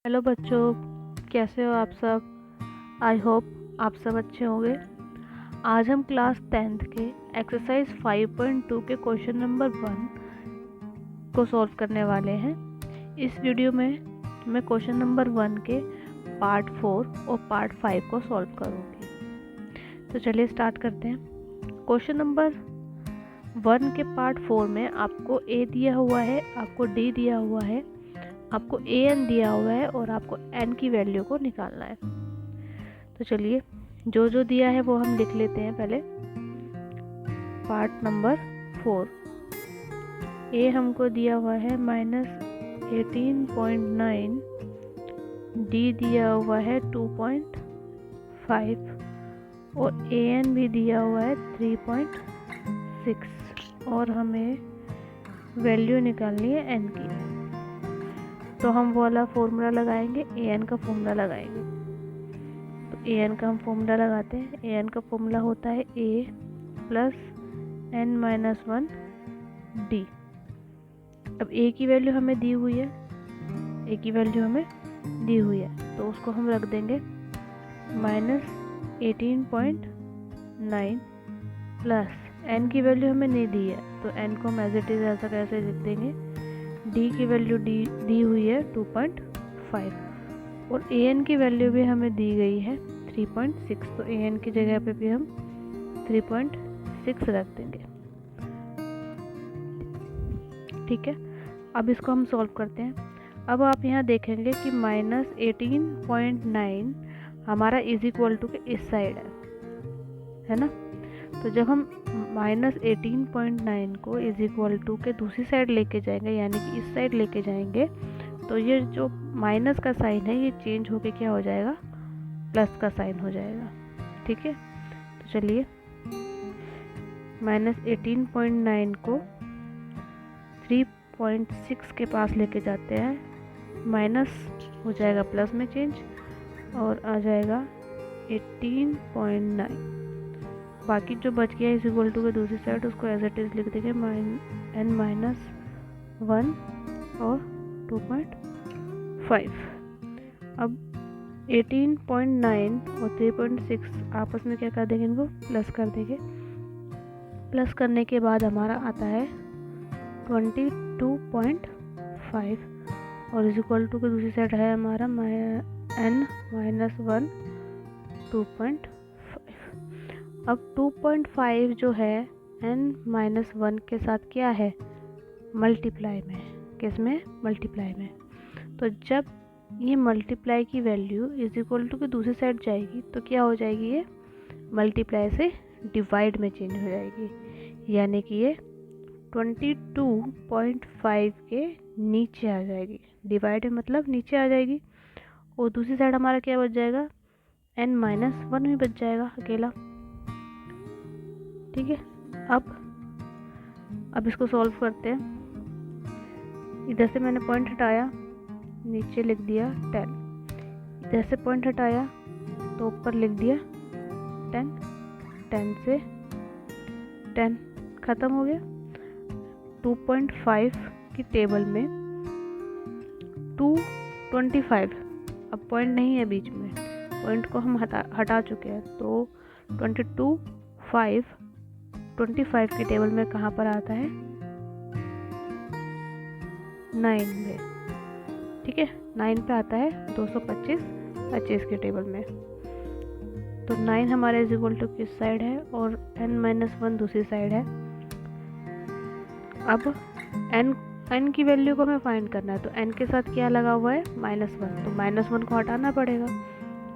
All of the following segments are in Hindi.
हेलो बच्चों, कैसे हो आप सब। आई होप आप सब अच्छे होंगे। आज हम क्लास 10th के एक्सरसाइज 5.2 के क्वेश्चन नंबर 1 को सॉल्व करने वाले हैं। इस वीडियो में मैं क्वेश्चन नंबर 1 के पार्ट 4 और पार्ट 5 को सॉल्व करूँगी। तो चलिए स्टार्ट करते हैं। क्वेश्चन नंबर 1 के पार्ट 4 में आपको ए दिया हुआ है, आपको डी दिया हुआ है, आपको ए एन दिया हुआ है और आपको एन की वैल्यू को निकालना है। तो चलिए जो जो दिया है वो हम लिख लेते हैं पहले। पार्ट नंबर 4, ए हमको दिया हुआ है -18.9, डी दिया हुआ है 2.5 और ए एन भी दिया हुआ है 3.6 और हमें वैल्यू निकालनी है एन की। तो हम वो वाला फॉर्मूला लगाएंगे, ए एन का फॉर्मूला लगाएंगे। तो ए एन का हम फॉर्मूला लगाते हैं। ए एन का फॉर्मूला होता है ए प्लस एन माइनस 1 डी। अब ए की वैल्यू हमें दी हुई है, ए की वैल्यू हमें दी हुई है तो उसको हम रख देंगे -18.9 प्लस एन की वैल्यू हमें नहीं दी है तो एन को हम एज इट इज़ ऐसा कैसे लिख देंगे। डी की वैल्यू दी हुई है 2.5 और ए एन की वैल्यू भी हमें दी गई है 3.6, तो ए एन की जगह पे भी हम 3.6 रख देंगे। ठीक है, अब इसको हम सॉल्व करते हैं। अब आप यहाँ देखेंगे कि -18.9 हमारा इज इक्वल टू के इस साइड है ना। तो जब हम -18.9 को इज इक्वल टू के दूसरी साइड लेके जाएंगे, यानी कि इस साइड लेके जाएंगे, तो ये जो माइनस का साइन है ये चेंज होके क्या हो जाएगा, प्लस का साइन हो जाएगा। ठीक है, तो चलिए -18.9 को 3.6 के पास लेके जाते हैं, माइनस हो जाएगा प्लस में चेंज और आ जाएगा 18.9। बाकी जो बच गया इज इक्वल टू के दूसरी साइड उसको एज इट इज लिख देंगे n माइनस 1 और 2.5। अब 18.9 और 3.6 आपस में क्या कर देंगे, इनको प्लस कर देंगे। प्लस करने के बाद हमारा आता है 22.5 और इज इक्वल टू के दूसरी साइड है हमारा n माइनस 1 2.5। अब 2.5 जो है n-1 के साथ क्या है, मल्टीप्लाई में। किस में? मल्टीप्लाई में। तो जब ये मल्टीप्लाई की वैल्यू इज इक्वल टू के दूसरी साइड जाएगी तो क्या हो जाएगी, ये मल्टीप्लाई से डिवाइड में चेंज हो जाएगी, यानी कि ये 22.5 के नीचे आ जाएगी। डिवाइड मतलब नीचे आ जाएगी और दूसरी साइड हमारा क्या बच जाएगा, n-1 भी बच जाएगा अकेला। ठीक है, अब इसको सॉल्व करते हैं। इधर से मैंने पॉइंट हटाया, नीचे लिख दिया 10। इधर से पॉइंट हटाया तो ऊपर लिख दिया 10। 10 से 10 ख़त्म हो गया। 2.5 की टेबल में 225, अब पॉइंट नहीं है बीच में, पॉइंट को हम हटा चुके हैं, तो 25 की टेबल में कहाँ पर आता है, 9 में। ठीक है, 9 पे आता है 225 की टेबल में। तो 9 हमारे इज इक्वल टू किस साइड है और n-1 दूसरी साइड है। अब n की वैल्यू को हमें फाइंड करना है, तो n के साथ क्या लगा हुआ है, -1, तो -1 को हटाना पड़ेगा।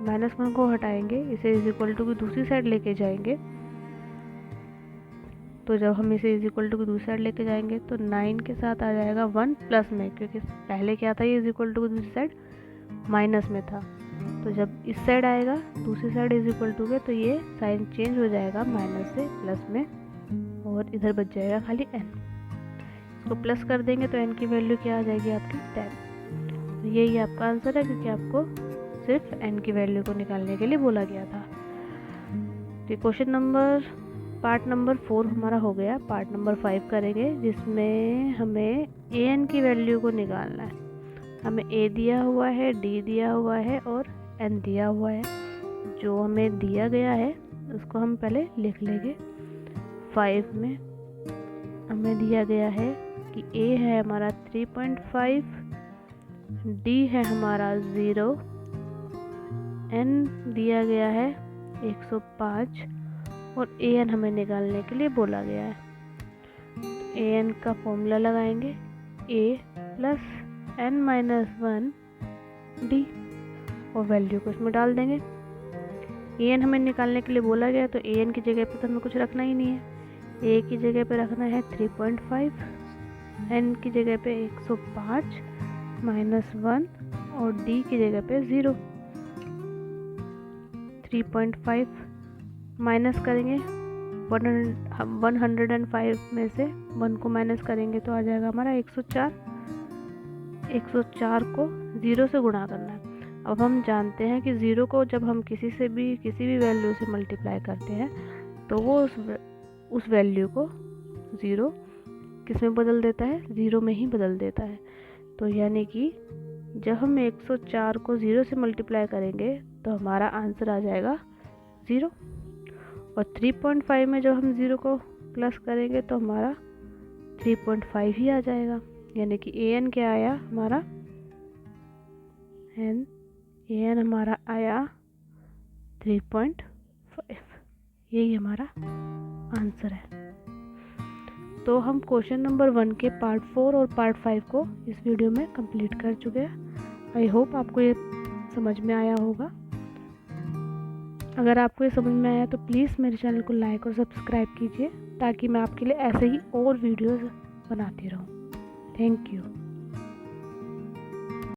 -1 को हटाएंगे, इसे इज इक्वल टू की दूसरी साइड लेके जाएंगे। तो जब हम इसे इज इक्वल टू की दूसरी साइड लेके जाएंगे तो 9 के साथ आ जाएगा 1 प्लस में, क्योंकि पहले क्या था, ये इज इक्वल टू की दूसरी साइड माइनस में था। तो जब इस साइड आएगा दूसरी साइड इज इक्वल टू के, तो ये साइन चेंज हो जाएगा माइनस से प्लस में और इधर बच जाएगा खाली n। इसको प्लस कर देंगे तो n की वैल्यू क्या आ जाएगी आपकी 10। तो यही आपका आंसर है, क्योंकि आपको सिर्फ n की वैल्यू को निकालने के लिए बोला गया था। तो क्वेश्चन पार्ट नंबर 4 हमारा हो गया। पार्ट नंबर 5 करेंगे जिसमें हमें an की वैल्यू को निकालना है। हमें A दिया हुआ है, D दिया हुआ है और N दिया हुआ है। जो हमें दिया गया है उसको हम पहले लिख लेंगे। 5 में हमें दिया गया है कि A है हमारा 3.5, D है हमारा 0, N दिया गया है 105 और AN हमें निकालने के लिए बोला गया है। AN का फॉर्मूला लगाएंगे A plus N minus 1 D और वैल्यू को इसमें डाल देंगे। AN हमें निकालने के लिए बोला गया तो AN की जगह पे तो हमें कुछ रखना ही नहीं है। A की जगह पे रखना है 3.5, N की जगह पे 105 माइनस 1 और D की जगह पे 0। 3.5 माइनस करेंगे 105 में से 1 को माइनस करेंगे तो आ जाएगा हमारा 104। 104 को 0 से गुणा करना है। अब हम जानते हैं कि 0 को जब हम किसी भी वैल्यू से मल्टीप्लाई करते हैं तो वो उस वैल्यू को 0 किस में बदल देता है, 0 में ही बदल देता है। तो यानी कि जब हम 104 को 0 से मल्टीप्लाई करेंगे तो हमारा आंसर आ जाएगा 0। और 3.5 में जब हम 0 को प्लस करेंगे तो हमारा 3.5 ही आ जाएगा। यानी कि AN क्या आया हमारा, AN हमारा आया 3.5। यही हमारा आंसर है। तो हम क्वेश्चन नंबर 1 के पार्ट 4 और पार्ट 5 को इस वीडियो में कंप्लीट कर चुके हैं। आई होप आपको ये समझ में आया होगा। अगर आपको ये समझ में आया तो प्लीज़ मेरे चैनल को लाइक और सब्सक्राइब कीजिए ताकि मैं आपके लिए ऐसे ही और वीडियोस बनाती रहूँ। Thank you.